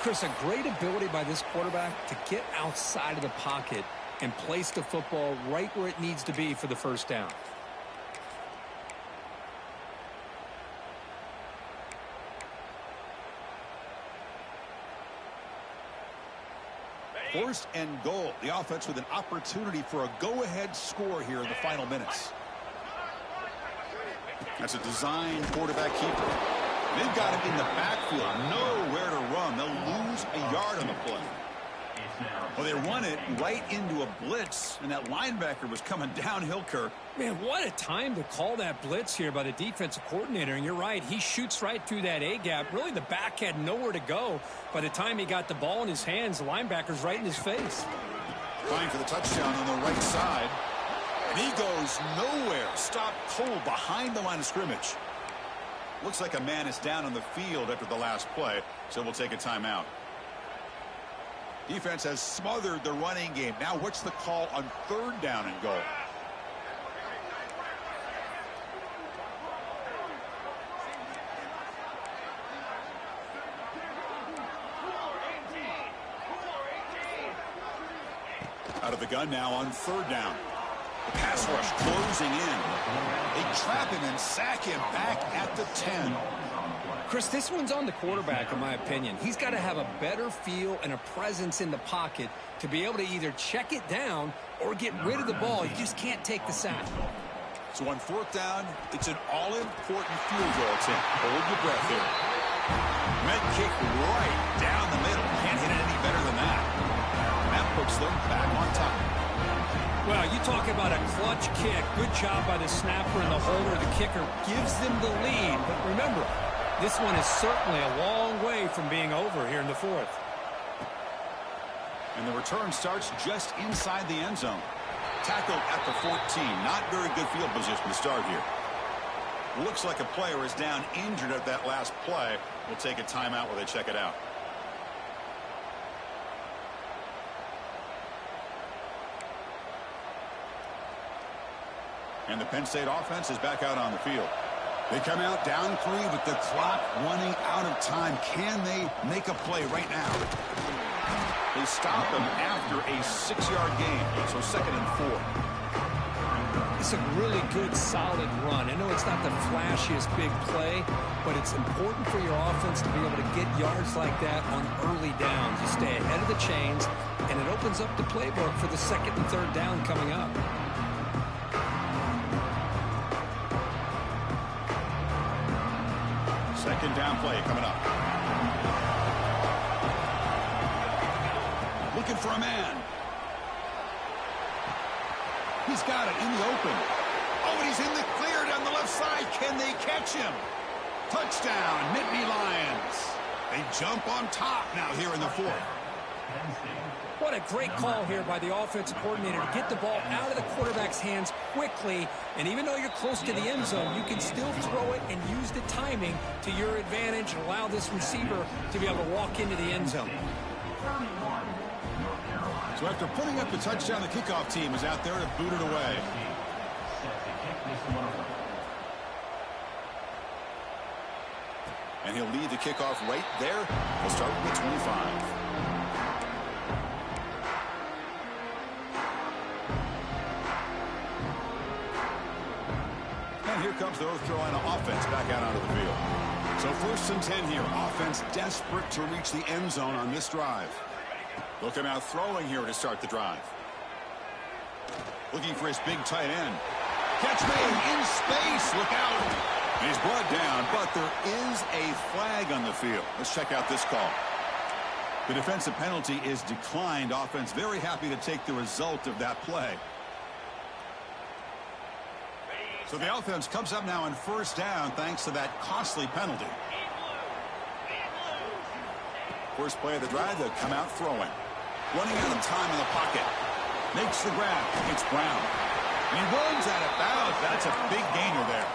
Chris, a great ability by this quarterback to get outside of the pocket and place the football right where it needs to be for the first down. First and goal. The offense with an opportunity for a go-ahead score here in the final minutes. That's a design quarterback keeper. They've got him in the backfield. Nowhere to run. They'll lose a yard on the play. Well, they run it right into a blitz, and that linebacker was coming downhill, Kirk. Man, what a time to call that blitz here by the defensive coordinator. And you're right, he shoots right through that A-gap. Really, the back had nowhere to go. By the time he got the ball in his hands, the linebacker's right in his face. Trying for the touchdown on the right side. And he goes nowhere. Stopped cold behind the line of scrimmage. Looks like a man is down on the field after the last play, so we'll take a timeout. Defense has smothered the running game. Now what's the call on third down and goal? Out of the gun now on third down. The pass rush closing in. They trap him and sack him back at the 10. Chris, this one's on the quarterback, in my opinion. He's got to have a better feel and a presence in the pocket to be able to either check it down or get rid of the ball. You just can't take the sack. So on fourth down, it's an all-important field goal attempt. Hold your breath here. Med kick right down the middle. Can't hit it any better than that. That puts them back on top. Well, you talk about a clutch kick. Good job by the snapper and the holder. The kicker gives them the lead. But remember, this one is certainly a long way from being over here in the fourth. And the return starts just inside the end zone. Tackled at the 14. Not very good field position to start here. Looks like a player is down injured at that last play. We'll take a timeout while they check it out. And the Penn State offense is back out on the field. They come out down 3 with the clock running out of time. Can they make a play right now? They stop him after a 6-yard gain. So 2nd and 4. It's a really good, solid run. I know it's not the flashiest big play, but it's important for your offense to be able to get yards like that on early downs. You stay ahead of the chains, and it opens up the playbook for the 2nd and 3rd down coming up. Second down play coming up. Looking for a man. He's got it in the open. Oh, and he's in the clear down the left side. Can they catch him? Touchdown, Nittany Lions. They jump on top now here in the 4th. What a great call here by the offensive coordinator to get the ball out of the quarterback's hands quickly. And even though you're close to the end zone, you can still throw it and use the timing to your advantage and allow this receiver to be able to walk into the end zone. So after putting up the touchdown, the kickoff team is out there to boot it away. And he'll lead the kickoff right there. He'll start with the 25. And here comes the North Carolina offense back out onto the field. So 1st and 10 here. Offense desperate to reach the end zone on this drive. They'll come out throwing here to start the drive. Looking for his big tight end. Catch made in space. Look out. And he's brought down, but there is a flag on the field. Let's check out this call. The defensive penalty is declined. Offense very happy to take the result of that play. So the offense comes up now on 1st down thanks to that costly penalty. First play of the drive, they'll come out throwing. Running out of time in the pocket. Makes the grab. It's Brown. And he runs out of bounds. That's a big gainer there.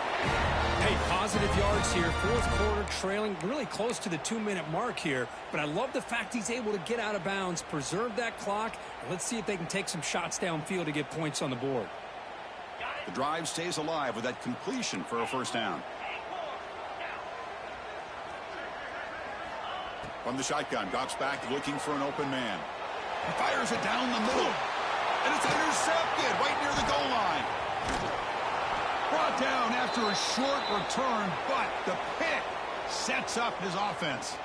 Hey, positive yards here. 4th quarter trailing really close to the 2-minute mark here. But I love the fact he's able to get out of bounds, preserve that clock. And let's see if they can take some shots downfield to get points on the board. The drive stays alive with that completion for a 1st down. From the shotgun, drops back looking for an open man. He fires it down the middle. And it's intercepted right near the goal line. Brought down after a short return, but the pick sets up his offense.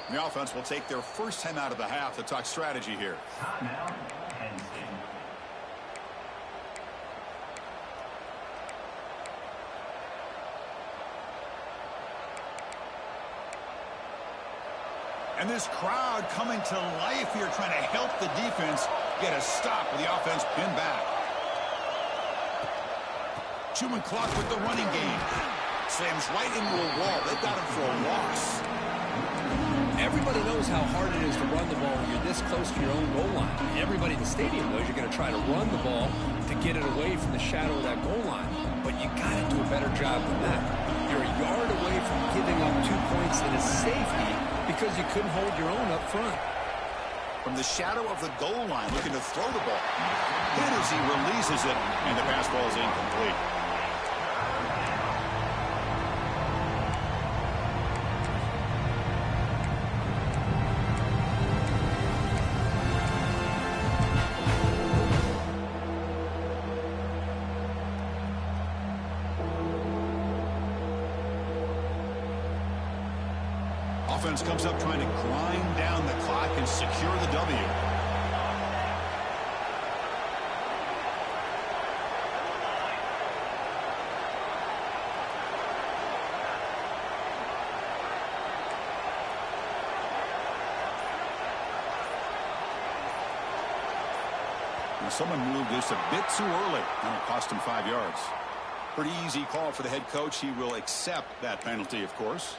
The offense will take their first time out of the half to talk strategy here. Timeout, Penn State. And this crowd coming to life here, trying to help the defense get a stop with the offense pinned back. Chewing clock with the running game. Slams right into a wall. They've got him for a loss. Everybody knows how hard it is to run the ball when you're this close to your own goal line. Everybody in the stadium knows you're going to try to run the ball to get it away from the shadow of that goal line. But you got to do a better job than that. You're a yard away from giving up 2 points in a safety because you couldn't hold your own up front. From the shadow of the goal line, looking to throw the ball. Then as he releases it, and the pass ball is incomplete. Offense comes up trying to grind down the clock and secure the W. Someone moved this a bit too early, and it cost him 5 yards. Pretty easy call for the head coach. He will accept that penalty, of course.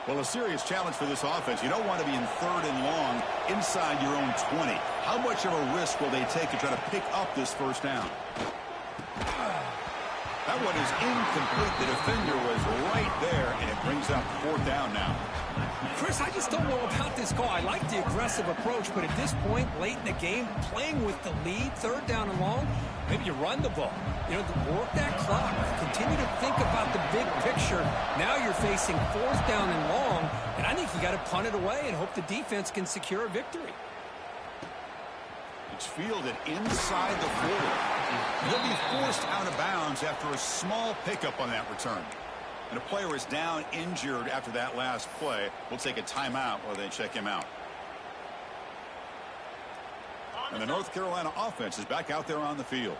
Well, a serious challenge for this offense. You don't want to be in 3rd and long inside your own 20. How much of a risk will they take to try to pick up this first down? That one is incomplete. The defender was right there, and it brings up 4th down now. Chris, I just don't know about this call. I like the aggressive approach, but at this point, late in the game, playing with the lead, 3rd down and long, maybe you run the ball. You know, work that clock. Continue to think about the big picture. Now you're facing 4th down and long, and I think you got to punt it away and hope the defense can secure a victory. It's fielded inside the 40. He'll be forced out of bounds after a small pickup on that return. And a player is down injured after that last play. We'll take a timeout while they check him out. And the North Carolina offense is back out there on the field.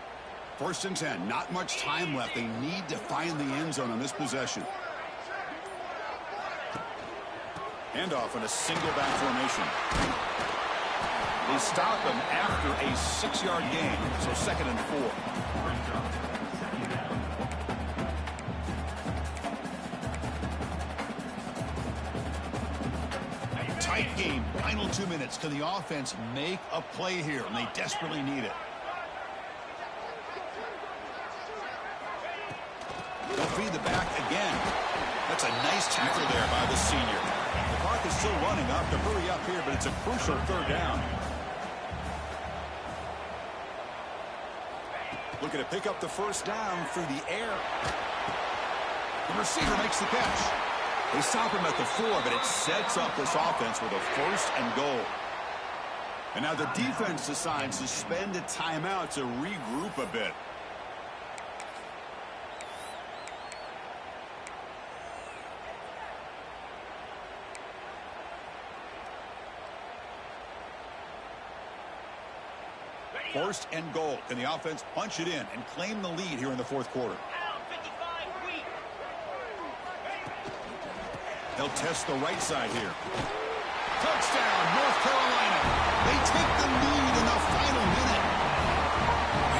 1st and 10. Not much time left. They need to find the end zone on this possession. Handoff in a single back formation. They stop him after a 6-yard gain, so 2nd and 4. Tight game, final 2 minutes. Can the offense make a play here? And they desperately need it. They'll feed the back again. That's a nice tackle there by the senior. The clock is still running up to hurry up here, but it's a crucial 3rd down. Looking to pick up the first down through the air. The receiver makes the catch. They stop him at the 4, but it sets up this offense with a 1st and goal. And now the defense decides to spend a timeout to regroup a bit. First and goal. Can the offense punch it in and claim the lead here in the 4th quarter? They'll test the right side here. Touchdown, North Carolina. They take the lead in the final minute.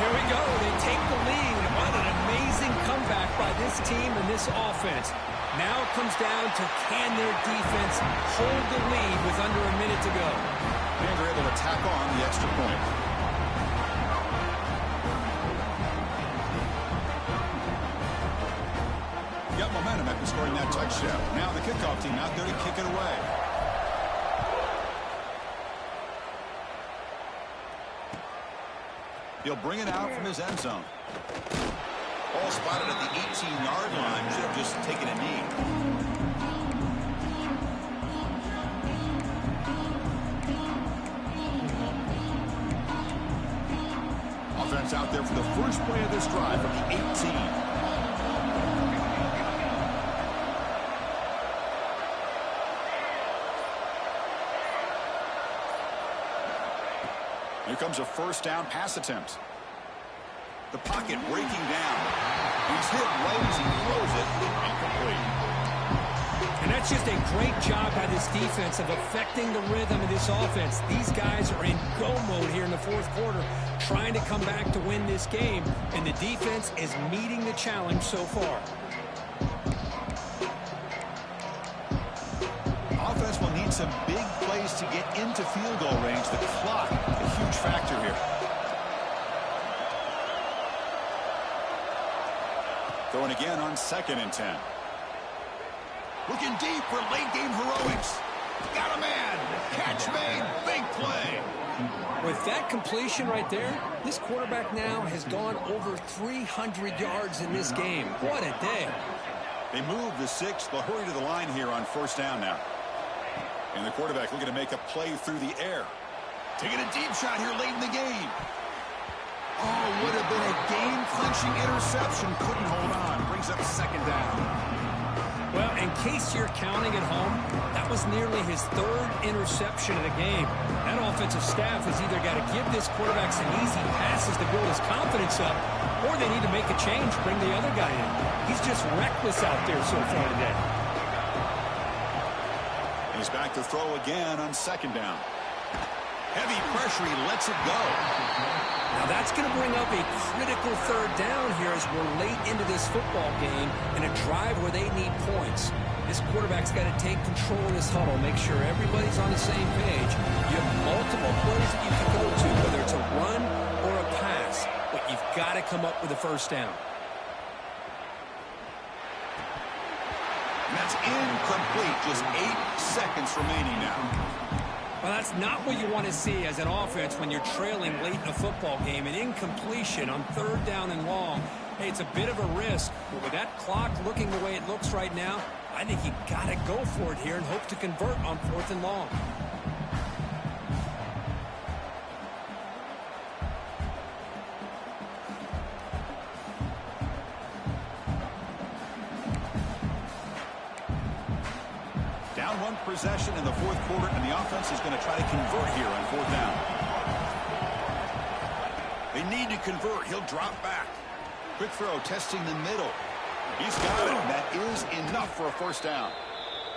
Here we go. They take the lead. What an amazing comeback by this team and this offense. Now it comes down to can their defense hold the lead with under a minute to go. And they're able to tack on the extra point. Got momentum after scoring that touchdown. Now the kickoff team out there to kick it away. He'll bring it out from his end zone. Ball spotted at the 18-yard line. Should have just taken a knee. Offense out there for the first play of this drive from the 18. Here comes a first down pass attempt. The pocket breaking down. He's hit right as he throws it. Incomplete. And that's just a great job by this defense of affecting the rhythm of this offense. These guys are in go mode here in the 4th quarter, trying to come back to win this game. And the defense is meeting the challenge so far. Offense will need some big plays to get into field goal range. The clock, a huge factor here. Throwing again on 2nd and 10. Looking deep for late game heroics. Got a man. Catch made. Big play. With that completion right there, this quarterback now has gone over 300 yards in this game. What a day. They move the 6. They'll hurry to the line here on first down now. And the quarterback looking to make a play through the air. Taking a deep shot here late in the game. Oh, would have been a game-clinching interception. Couldn't hold on. Brings up second down. Well, in case you're counting at home, that was nearly his third interception of the game. That offensive staff has either got to give this quarterback some easy passes to build his confidence up, or they need to make a change, bring the other guy in. He's just reckless out there so far today. He's back to throw again on second down. Heavy pressure, he lets it go. Now that's going to bring up a critical third down here as we're late into this football game in a drive where they need points. This quarterback's got to take control of this huddle, make sure everybody's on the same page. You have multiple plays that you can go to, whether it's a run or a pass, but you've got to come up with a first down. And that's incomplete. Just 8 seconds remaining now. Well, that's not what you want to see as an offense when you're trailing late in a football game. An incompletion on third down and long. Hey, it's a bit of a risk, but with that clock looking the way it looks right now, I think you got to go for it here and hope to convert on fourth and long. Down one possession in the fourth quarter, and the offense is going to try to convert here on fourth down. They need to convert. He'll drop back. Quick throw, testing the middle. He's got it. That is enough for a first down.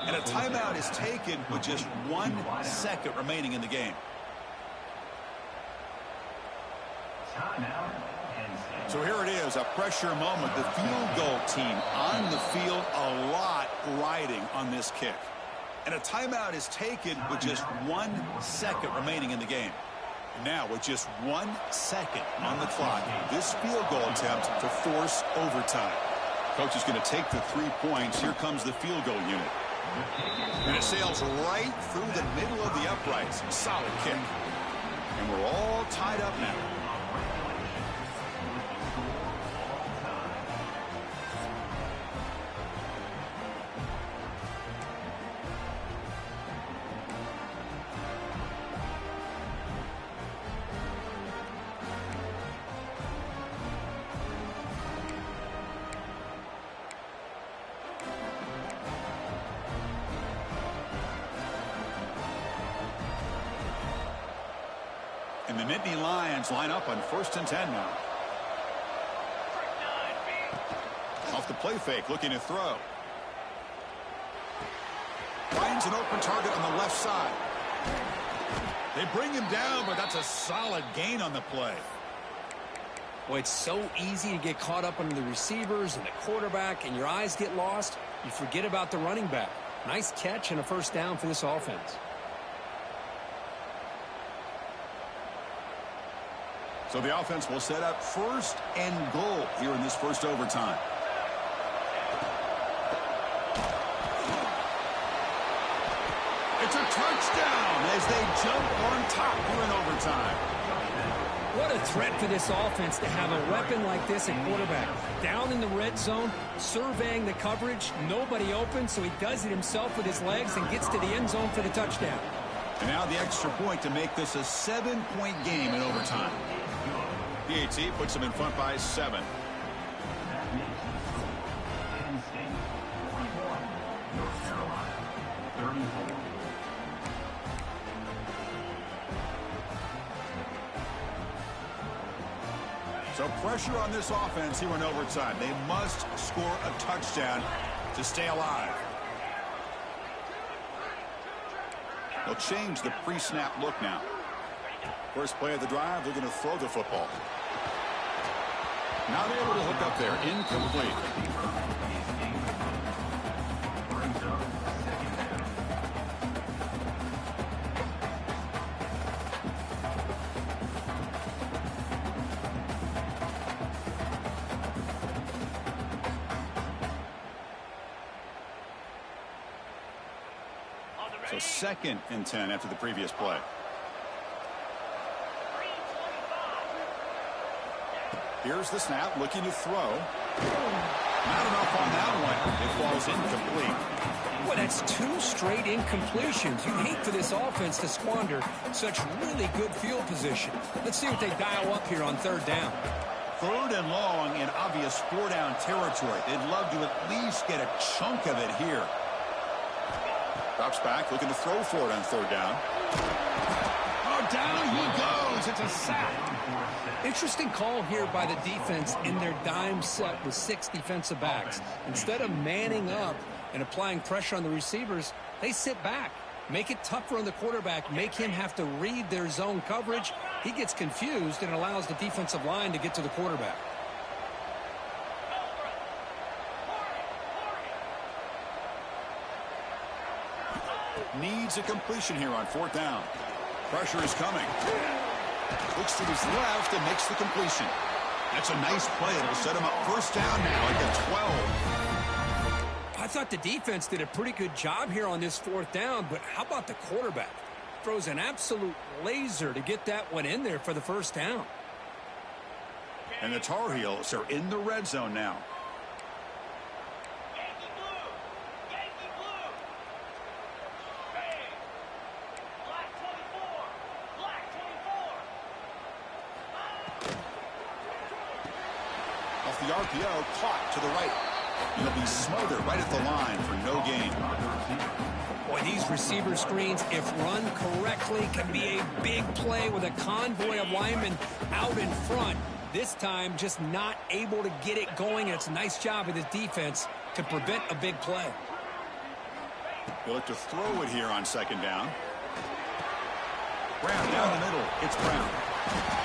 And a timeout is taken with just 1 second remaining in the game. So here it is, a pressure moment. The field goal team on the field, a lot riding on this kick. And a timeout is taken with just 1 second remaining in the game. Now, with just 1 second on the clock, this field goal attempt to force overtime. Coach is going to take the 3 points. Here comes the field goal unit. And it sails right through the middle of the uprights. Solid kick. And we're all tied up now. And the Nittany Lions line up on 1st and 10 now. Off the play fake, looking to throw. Finds an open target on the left side. They bring him down, but that's a solid gain on the play. Boy, it's so easy to get caught up under the receivers and the quarterback, and your eyes get lost. You forget about the running back. Nice catch and a first down for this offense. So the offense will set up 1st and goal here in this first overtime. It's a touchdown as they jump on top here in overtime. What a threat for this offense to have a weapon like this at quarterback. Down in the red zone, surveying the coverage, nobody open, so he does it himself with his legs and gets to the end zone for the touchdown. And now the extra point to make this a 7-point game in overtime. PAT puts them in front by 7. So pressure on this offense here in overtime. They must score a touchdown to stay alive. They'll change the pre-snap look now. First play of the drive, they're going to throw the football. Not able to hook up there. Incomplete. So 2nd and 10 after the previous play. Here's the snap, looking to throw. Not enough on that one. It falls incomplete. Well, that's 2 straight incompletions. You hate for this offense to squander such really good field position. Let's see what they dial up here on 3rd down. 3rd and long in obvious 4-down territory. They'd love to at least get a chunk of it here. Drops back, looking to throw for it on 3rd down. Oh, down he goes. It's a sack. Interesting call here by the defense in their dime set with 6 defensive backs. Instead of manning up and applying pressure on the receivers, they sit back. Make it tougher on the quarterback. Make him have to read their zone coverage. He gets confused and allows the defensive line to get to the quarterback. Needs a completion here on 4th down. Pressure is coming. Looks to his left and makes the completion. That's a nice play. It'll set him up 1st down now at the 12. I thought the defense did a pretty good job here on this 4th down, but how about the quarterback? Throws an absolute laser to get that one in there for the 1st down. And the Tar Heels are in the red zone now. Off the RPO, caught to the right. He'll be smothered right at the line for no gain. Boy, these receiver screens, if run correctly, can be a big play with a convoy of linemen out in front. This time, just not able to get it going. It's a nice job of the defense to prevent a big play. He'll look to throw it here on 2nd down. Brown down the middle. It's Brown.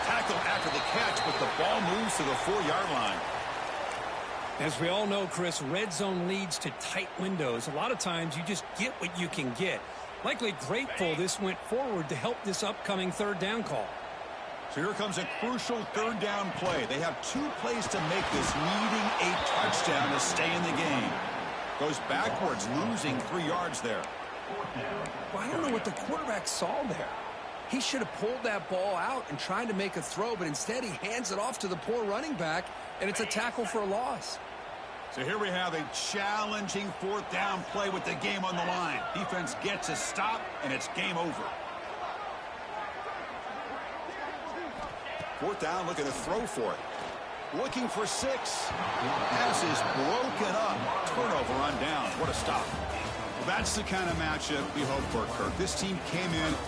Tackle after the catch, but the ball moves to the 4-yard line. As we all know, Chris, red zone leads to tight windows. A lot of times you just get what you can get. Likely grateful this went forward to help this upcoming 3rd down call. So here comes a crucial 3rd down play. They have 2 plays to make this, needing a touchdown to stay in the game. Goes backwards, losing 3 yards there. Well, I don't know what the quarterback saw there. He should have pulled that ball out and tried to make a throw, but instead he hands it off to the poor running back, and it's a tackle for a loss. So here we have a challenging 4th down play with the game on the line. Defense gets a stop, and it's game over. 4th down, looking to throw for it. Looking for 6. Pass is broken up. Turnover on downs. What a stop. Well, that's the kind of matchup we hope for, Kirk. This team came in